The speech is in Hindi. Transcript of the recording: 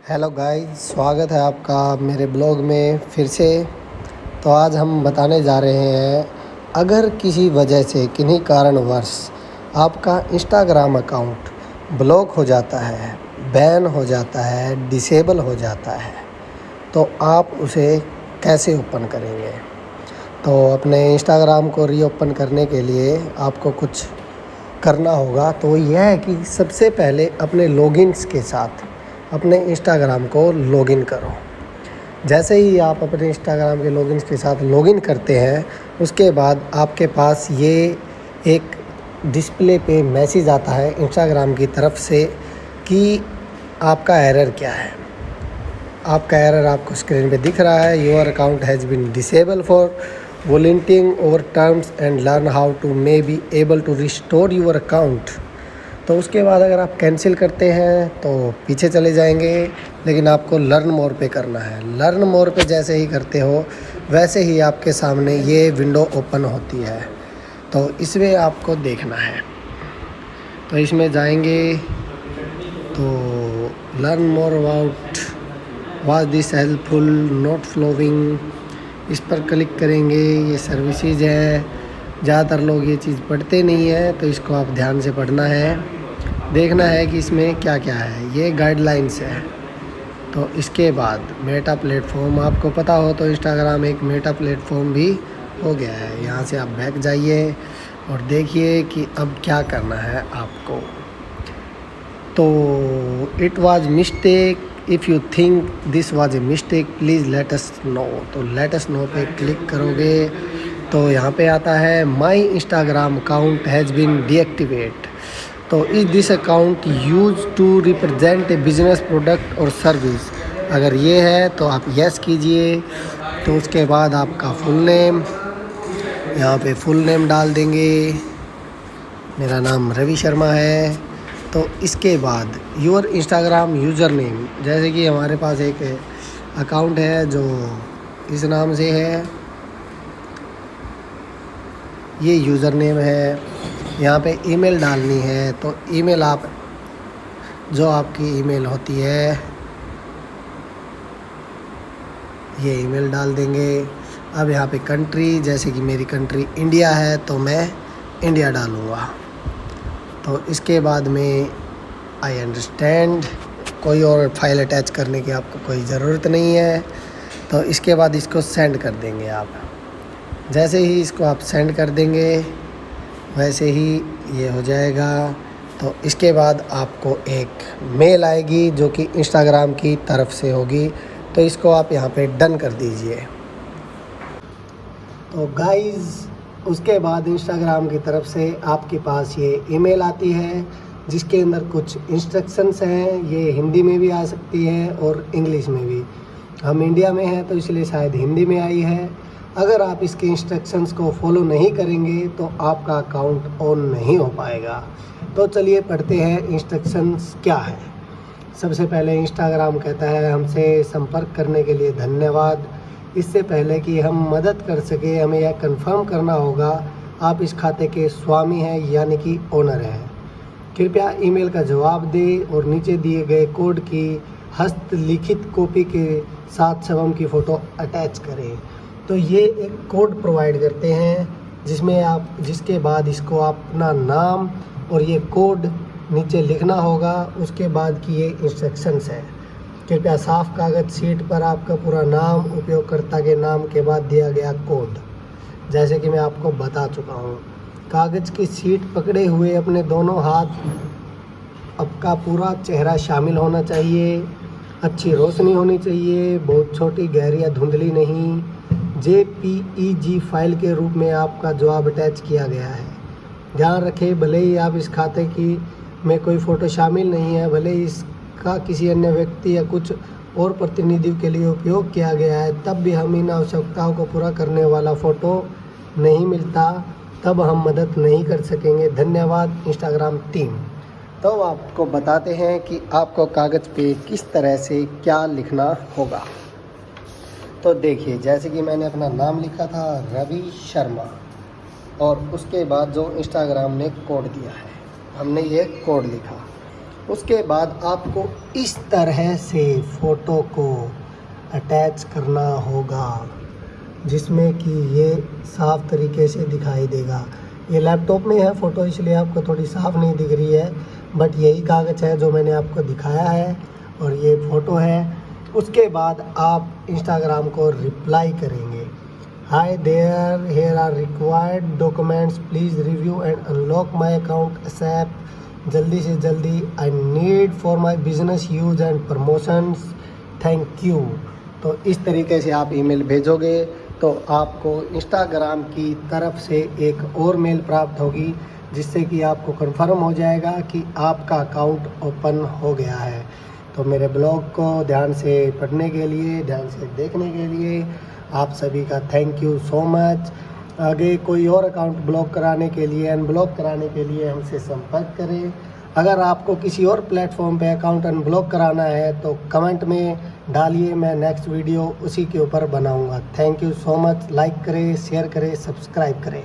हेलो गाइस, स्वागत है आपका मेरे ब्लॉग में फिर से। तो आज हम बताने जा रहे हैं, अगर किसी वजह से किन्हीं कारणवश आपका इंस्टाग्राम अकाउंट ब्लॉक हो जाता है, बैन हो जाता है, डिसेबल हो जाता है, तो आप उसे कैसे ओपन करेंगे। तो अपने इंस्टाग्राम को रीओपन करने के लिए आपको कुछ करना होगा। तो यह है कि सबसे पहले अपने लॉगिन्स के साथ अपने इंस्टाग्राम को लॉगिन करो। जैसे ही आप अपने इंस्टाग्राम के लॉगिन्स के साथ लॉगिन करते हैं, उसके बाद आपके पास ये एक डिस्प्ले पे मैसेज आता है इंस्टाग्राम की तरफ से कि आपका एरर क्या है। आपका एरर आपको स्क्रीन पे दिख रहा है, your account has been disable for volunteering और terms and learn how to may be able to restore your account. तो उसके बाद अगर आप कैंसिल करते हैं तो पीछे चले जाएंगे, लेकिन आपको लर्न मोर पे करना है। लर्न मोर पे जैसे ही करते हो वैसे ही आपके सामने ये विंडो ओपन होती है। तो इसमें आपको देखना है, तो इसमें जाएंगे तो learn more about was this helpful not following, इस पर क्लिक करेंगे। ये सर्विसेज है, ज़्यादातर लोग ये चीज़ पढ़ते नहीं हैं, तो इसको आप ध्यान से पढ़ना है, देखना है कि इसमें क्या क्या है। ये गाइडलाइंस है। तो इसके बाद मेटा प्लेटफॉर्म, आपको पता हो तो इंस्टाग्राम एक मेटा प्लेटफॉर्म भी हो गया है। यहाँ से आप बैक जाइए और देखिए कि अब क्या करना है आपको। तो it was mistake, if you think this was a mistake please let us know. तो लेट अस नो पे क्लिक करोगे तो यहाँ पे आता है my Instagram account has been deactivate. तो is this account use to represent a business product और सर्विस, अगर ये है तो आप यस कीजिए। तो उसके बाद आपका फुल नेम, यहाँ पे फुल नेम डाल देंगे। मेरा नाम रवि शर्मा है। तो इसके बाद योर इंस्टाग्राम यूज़र नेम, जैसे कि हमारे पास एक अकाउंट है जो इस नाम से है, ये यूज़र नेम है। यहाँ पे ईमेल डालनी है, तो ईमेल आप जो आपकी ईमेल होती है ये ईमेल डाल देंगे। अब यहाँ पे कंट्री, जैसे कि मेरी कंट्री इंडिया है तो मैं इंडिया डालूँगा। तो इसके बाद में आई अंडरस्टैंड, कोई और फाइल अटैच करने की आपको कोई ज़रूरत नहीं है। तो इसके बाद इसको सेंड कर देंगे आप। जैसे ही इसको आप सेंड कर देंगे वैसे ही ये हो जाएगा। तो इसके बाद आपको एक मेल आएगी जो कि इंस्टाग्राम की तरफ से होगी, तो इसको आप यहाँ पे डन कर दीजिए। तो गाइज़, उसके बाद इंस्टाग्राम की तरफ से आपके पास ये ईमेल आती है जिसके अंदर कुछ इंस्ट्रक्शंस हैं। ये हिंदी में भी आ सकती है और इंग्लिश में भी। हम इंडिया में हैं तो इसलिए शायद हिंदी में आई है। अगर आप इसके इंस्ट्रक्शंस को फॉलो नहीं करेंगे तो आपका अकाउंट ऑन नहीं हो पाएगा। तो चलिए पढ़ते हैं इंस्ट्रक्शंस क्या है। सबसे पहले इंस्टाग्राम कहता है हमसे संपर्क करने के लिए धन्यवाद। इससे पहले कि हम मदद कर सके हमें यह कंफर्म करना होगा आप इस खाते के स्वामी हैं यानी कि ओनर हैं। कृपया ईमेल का जवाब दें और नीचे दिए गए कोड की हस्तलिखित कॉपी के साथ शवम की फ़ोटो अटैच करें। तो ये एक कोड प्रोवाइड करते हैं जिसके बाद इसको अपना नाम और ये कोड नीचे लिखना होगा। उसके बाद की ये इंस्ट्रक्शंस है। कृपया साफ कागज़ शीट पर आपका पूरा नाम, उपयोगकर्ता के नाम के बाद दिया गया कोड, जैसे कि मैं आपको बता चुका हूँ। कागज़ की शीट पकड़े हुए अपने दोनों हाथ आपका पूरा चेहरा शामिल होना चाहिए। अच्छी रोशनी होनी चाहिए, बहुत छोटी, गहरी या धुंधली नहीं। JPEG फाइल के रूप में आपका जवाब अटैच किया गया है। ध्यान रखें, भले ही आप इस खाते की में कोई फ़ोटो शामिल नहीं है, भले ही इसका किसी अन्य व्यक्ति या कुछ और प्रतिनिधि के लिए उपयोग किया गया है, तब भी हम इन आवश्यकताओं को पूरा करने वाला फ़ोटो नहीं मिलता, तब हम मदद नहीं कर सकेंगे। धन्यवाद इंस्टाग्राम टीम। तो आपको बताते हैं कि आपको कागज़ पे किस तरह से क्या लिखना होगा। तो देखिए, जैसे कि मैंने अपना नाम लिखा था रवि शर्मा, और उसके बाद जो इंस्टाग्राम ने कोड दिया है हमने ये कोड लिखा। उसके बाद आपको इस तरह से फ़ोटो को अटैच करना होगा, जिसमें कि ये साफ़ तरीके से दिखाई देगा। ये लैपटॉप में है फ़ोटो, इसलिए आपको थोड़ी साफ़ नहीं दिख रही है, बट यही कागज़ है जो मैंने आपको दिखाया है और ये फ़ोटो है। उसके बाद आप इंस्टाग्राम को रिप्लाई करेंगे, hi there, here are required documents, please review and unlock my account ASAP, जल्दी से जल्दी, I need for my business use and promotions, thank you. तो इस तरीके से आप ईमेल भेजोगे तो आपको इंस्टाग्राम की तरफ से एक और मेल प्राप्त होगी, जिससे कि आपको कंफर्म हो जाएगा कि आपका अकाउंट ओपन हो गया है। तो मेरे ब्लॉग को ध्यान से पढ़ने के लिए, ध्यान से देखने के लिए आप सभी का थैंक यू सो मच। आगे कोई और अकाउंट ब्लॉक कराने के लिए, अनब्लॉक कराने के लिए हमसे संपर्क करें। अगर आपको किसी और प्लेटफॉर्म पे अकाउंट अनब्लॉक कराना है तो कमेंट में डालिए, मैं नेक्स्ट वीडियो उसी के ऊपर बनाऊंगा। Thank you so much. Like करें, शेयर करें, सब्सक्राइब करें।